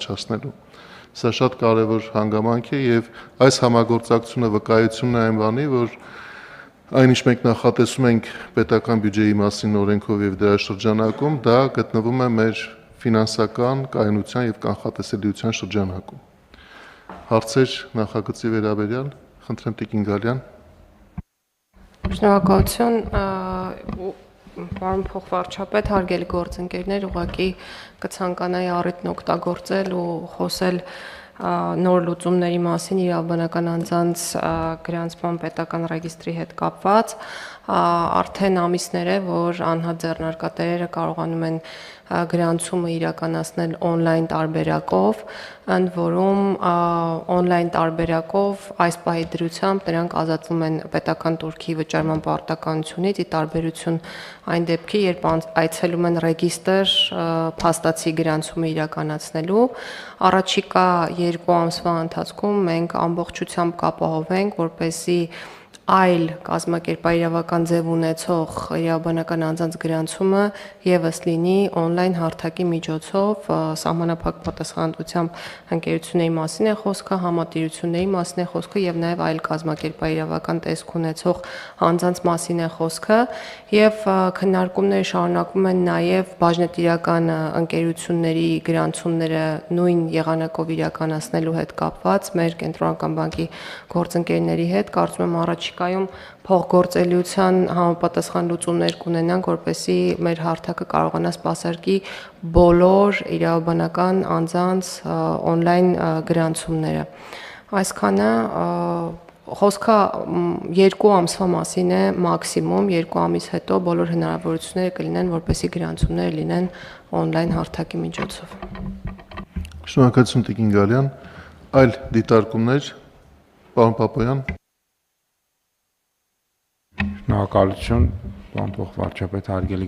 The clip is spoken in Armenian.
առաջացնելու։ Սա շատ կարևոր հանգամանք է եւ այս համագործակցությունը վկայությունն է այն բանի, որ այն ինչ մենք նախատեսում ենք պետական բյուջեի մասին օրենքով եւ դրա շրջանակում, դա գտնվում է մեր ֆինանսական կայունության եւ կանխատեսելիության շրջանակում։ Հարցեր նախագծի վերաբերյալ, խնդրեմ Տիկին Գալյան։ Շնորհակալություն, պարոն փոխվարչապետ, հարգելի գործընկերներ, ուղղակի կցանկանայի առիթն օգտագործել ու խոսել նոր լուծումների մասին իրավաբանական անձանց գրանցման պետական ռեգիստրի հետ կապված, արդեն ամիսներ է, որ անհատ ձեռնարկատերերը կարողանում են գրանցումը իրականացնել on-line տարբերակով, ընդ որում on-line տարբերակով այս պահի դրությամբ նրանք ազատվում են պետական տուրքի վճարման պարտականությունից, ի տարբերություն այն դեպքի, երբ այցելում են ռեգիստր փաստացի գրանցումը իրականացնելու, առաջիկա 2 ամսվա ընթացքում մենք ամբողջությամբ կապահովենք, որպեսզի այլ կազմակերպարիրավական ձև ունեցող իրավաբանական անձանց գրանցումը եւս լինի on-line հարթակի միջոցով, սահմանափակ պատասխանատվությամբ ընկերությունների մասին է խոսքը, համատիրությունների մասին է խոսքը եւ նաեւ այլ կազմակերպարիրավական տեսք ունեցող անձանց մասին է խոսքը եւ քննարկումները շարունակվում են նաեւ բաժնետիրական ընկերությունների գրանցումները նույն եղանակով իրականացնելու հետ կապված մեր կենտրոնական բանկի գործընկերների հետ, կարծում եմ առաջիկայում փոխգործելիության համապատասխան լուծումներ կունենանք, որպեսզի մեր հարթակը կարողանա սպասարկի բոլոր իրավաբանական անձանց on-line գրանցումները։ Այսքանը խոսքը 2 ամսվա մասին է մաքսիմում, 2 ամիս հետո բոլոր հնարավորությունները կլինեն, որպեսզի գրանցումները լինեն on-line հարթակի միջոցով։ Շնորհակալություն Տիկին Գալյան, այլ դիտարկումներ, պարոն Պապոյան։ Շնորհակալություն, պարոն փոխվարչապետ, հարգելի